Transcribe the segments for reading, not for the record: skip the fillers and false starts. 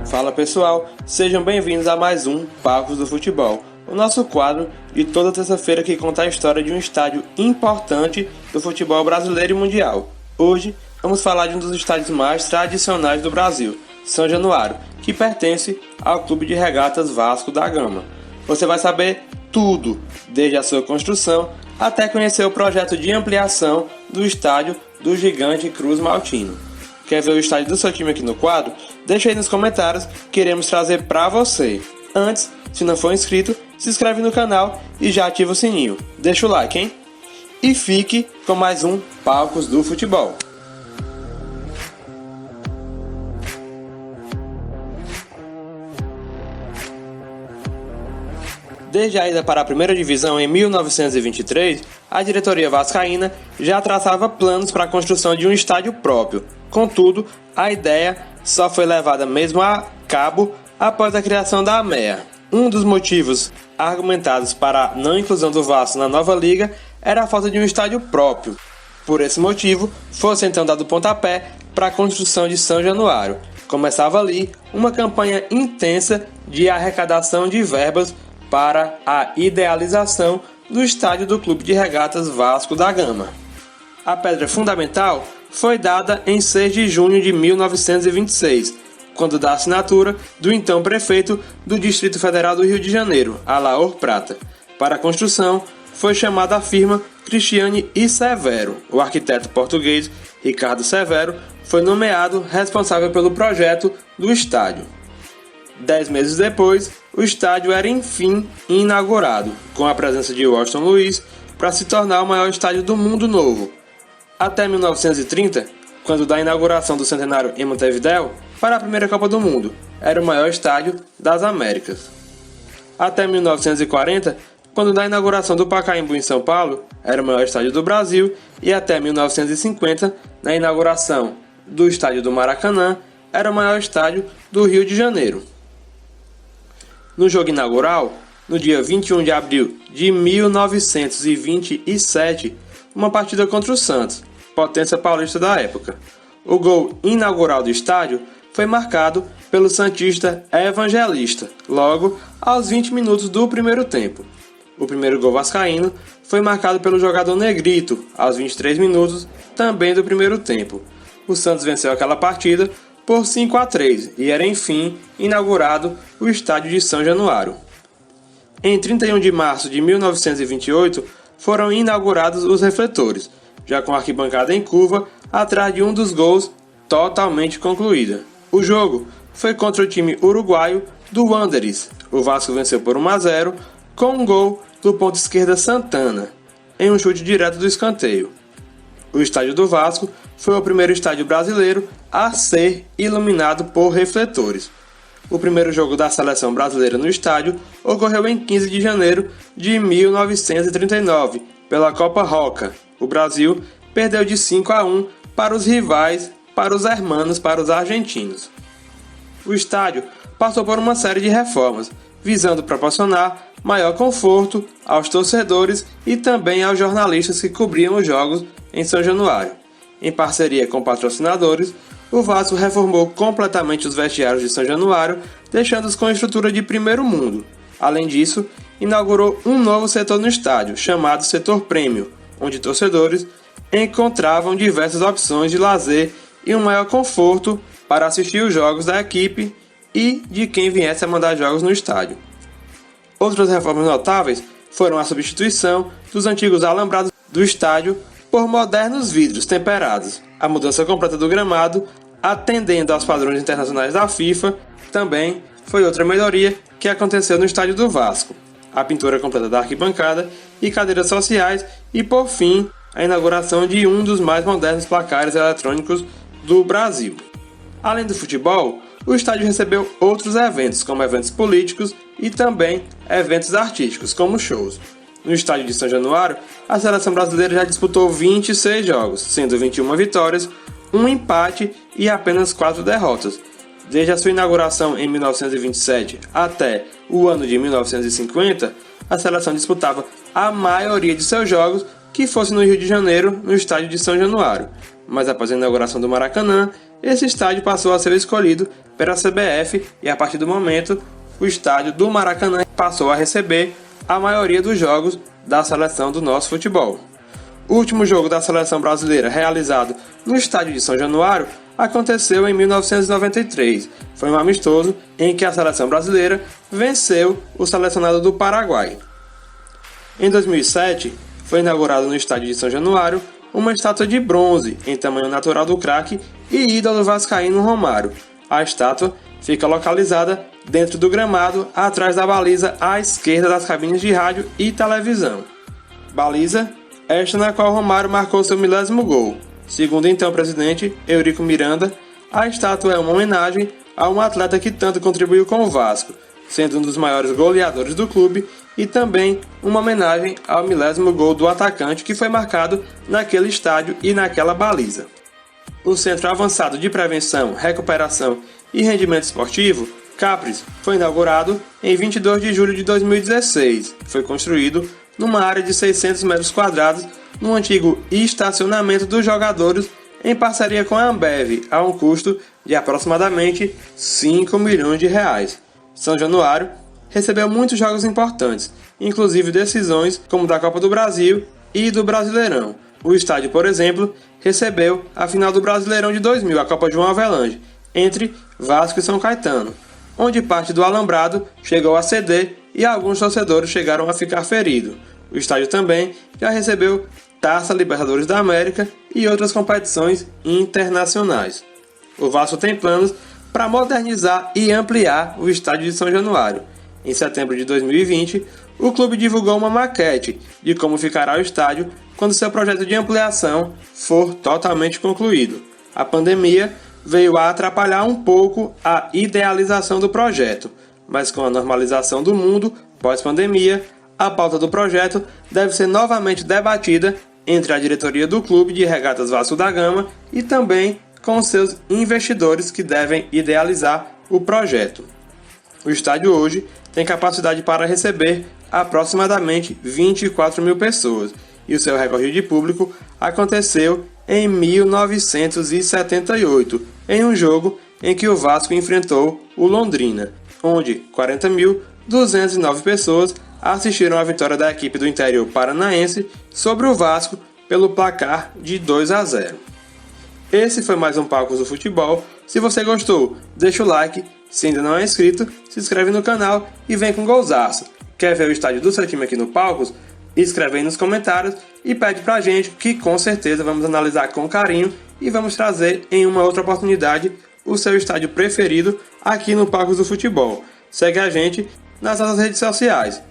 Fala pessoal, sejam bem-vindos a mais um Palcos do Futebol, o nosso quadro de toda terça-feira que conta a história de um estádio importante do futebol brasileiro e mundial. Hoje vamos falar de um dos estádios mais tradicionais do Brasil, São Januário, que pertence ao Clube de Regatas Vasco da Gama. Você vai saber tudo, desde a sua construção até conhecer o projeto de ampliação do estádio do Gigante Cruz Maltino. Quer ver o estádio do seu time aqui no quadro? Deixa aí nos comentários que iremos trazer pra você. Antes, se não for inscrito, se inscreve no canal e já ativa o sininho. Deixa o like, hein? E fique com mais um Palcos do Futebol. Desde a ida para a primeira divisão em 1923, a diretoria vascaína já traçava planos para a construção de um estádio próprio. Contudo, a ideia só foi levada mesmo a cabo após a criação da AMEA. Um dos motivos argumentados para a não inclusão do Vasco na nova liga era a falta de um estádio próprio. Por esse motivo, fosse então dado pontapé para a construção de São Januário. Começava ali uma campanha intensa de arrecadação de verbas para a idealização do estádio do Clube de Regatas Vasco da Gama. A pedra fundamental foi dada em 6 de junho de 1926, quando da assinatura do então prefeito do Distrito Federal do Rio de Janeiro, Alaor Prata. Para a construção, foi chamada a firma Cristiane e Severo. O arquiteto português Ricardo Severo foi nomeado responsável pelo projeto do estádio. 10 meses depois, o estádio era enfim inaugurado, com a presença de Washington Luiz, para se tornar o maior estádio do mundo novo. Até 1930, quando da inauguração do centenário em Montevidéu, para a primeira Copa do Mundo, era o maior estádio das Américas. Até 1940, quando da inauguração do Pacaembu em São Paulo, era o maior estádio do Brasil, e até 1950, na inauguração do estádio do Maracanã, era o maior estádio do Rio de Janeiro. No jogo inaugural, no dia 21 de abril de 1927, uma partida contra o Santos, potência paulista da época. O gol inaugural do estádio foi marcado pelo santista Evangelista, logo aos 20 minutos do primeiro tempo. O primeiro gol vascaíno foi marcado pelo jogador Negrito, aos 23 minutos, também do primeiro tempo. O Santos venceu aquela partida por 5-3 e era enfim inaugurado o estádio de São Januário. Em 31 de março de 1928 foram inaugurados os refletores, já com a arquibancada em curva atrás de um dos gols totalmente concluída. O jogo foi contra o time uruguaio do Wanderers. O Vasco venceu por 1-0 com um gol do ponta esquerda Santana, em um chute direto do escanteio. O estádio do Vasco foi o primeiro estádio brasileiro a ser iluminado por refletores. O primeiro jogo da seleção brasileira no estádio ocorreu em 15 de janeiro de 1939, pela Copa Roca. O Brasil perdeu de 5-1 para os rivais, para os argentinos. O estádio passou por uma série de reformas, visando proporcionar maior conforto aos torcedores e também aos jornalistas que cobriam os jogos em São Januário. Em parceria com patrocinadores, o Vasco reformou completamente os vestiários de São Januário, deixando-os com estrutura de primeiro mundo. Além disso, inaugurou um novo setor no estádio, chamado Setor Prêmio, onde torcedores encontravam diversas opções de lazer e um maior conforto para assistir os jogos da equipe e de quem viesse a mandar jogos no estádio. Outras reformas notáveis foram a substituição dos antigos alambrados do estádio por modernos vidros temperados, a mudança completa do gramado, atendendo aos padrões internacionais da FIFA, também foi outra melhoria que aconteceu no estádio do Vasco, a pintura completa da arquibancada e cadeiras sociais e, por fim, a inauguração de um dos mais modernos placares eletrônicos do Brasil. Além do futebol, o estádio recebeu outros eventos, como eventos políticos e também eventos artísticos, como shows. No estádio de São Januário, a seleção brasileira já disputou 26 jogos, sendo 21 vitórias, um empate e apenas 4 derrotas. Desde a sua inauguração em 1927 até o ano de 1950, a seleção disputava a maioria de seus jogos que fosse no Rio de Janeiro, no estádio de São Januário. Mas após a inauguração do Maracanã, esse estádio passou a ser escolhido pela CBF e a partir do momento o estádio do Maracanã passou a receber a maioria dos jogos da seleção do nosso futebol. O último jogo da seleção brasileira realizado no estádio de São Januário aconteceu em 1993. Foi um amistoso em que a seleção brasileira venceu o selecionado do Paraguai. Em 2007, foi inaugurado no estádio de São Januário uma estátua de bronze em tamanho natural do craque e ídolo vascaíno Romário. A estátua fica localizada dentro do gramado, atrás da baliza à esquerda das cabines de rádio e televisão. Baliza esta na qual Romário marcou seu 1000º gol. Segundo então o presidente Eurico Miranda, a estátua é uma homenagem a um atleta que tanto contribuiu com o Vasco, sendo um dos maiores goleadores do clube, e também uma homenagem ao 1000º gol do atacante que foi marcado naquele estádio e naquela baliza. O Centro Avançado de Prevenção, Recuperação e Rendimento Esportivo, CAPRES, foi inaugurado em 22 de julho de 2016. Foi construído numa área de 600 metros quadrados no antigo estacionamento dos jogadores em parceria com a Ambev, a um custo de aproximadamente 5 milhões de reais. São Januário recebeu muitos jogos importantes, inclusive decisões como da Copa do Brasil e do Brasileirão. O estádio, por exemplo, recebeu a final do Brasileirão de 2000, a Copa João Avelange, entre Vasco e São Caetano, onde parte do alambrado chegou a ceder e alguns torcedores chegaram a ficar feridos. O estádio também já recebeu Taça Libertadores da América e outras competições internacionais. O Vasco tem planos para modernizar e ampliar o estádio de São Januário. Em setembro de 2020, o clube divulgou uma maquete de como ficará o estádio quando seu projeto de ampliação for totalmente concluído. A pandemia veio a atrapalhar um pouco a idealização do projeto, mas com a normalização do mundo pós-pandemia, a pauta do projeto deve ser novamente debatida entre a diretoria do Clube de Regatas Vasco da Gama e também com seus investidores que devem idealizar o projeto. O estádio hoje tem capacidade para receber aproximadamente 24 mil pessoas e o seu recorde de público aconteceu em 1978, em um jogo em que o Vasco enfrentou o Londrina, onde 40.209 pessoas assistiram à vitória da equipe do interior paranaense sobre o Vasco pelo placar de 2-0. Esse foi mais um Palcos do Futebol. Se você gostou, deixa o like. Se ainda não é inscrito, se inscreve no canal e vem com golzaço. Quer ver o estádio do seu time aqui no Palcos? Escreve aí nos comentários e pede pra gente que com certeza vamos analisar com carinho e vamos trazer em uma outra oportunidade o seu estádio preferido aqui no Palcos do Futebol. Segue a gente nas nossas redes sociais.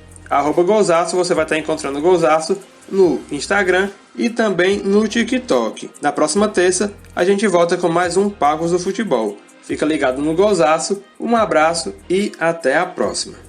@golzaço, você vai estar encontrando o Golzaço no Instagram e também no TikTok. Na próxima terça, a gente volta com mais um Palcos do Futebol. Fica ligado no Golzaço, um abraço e até a próxima.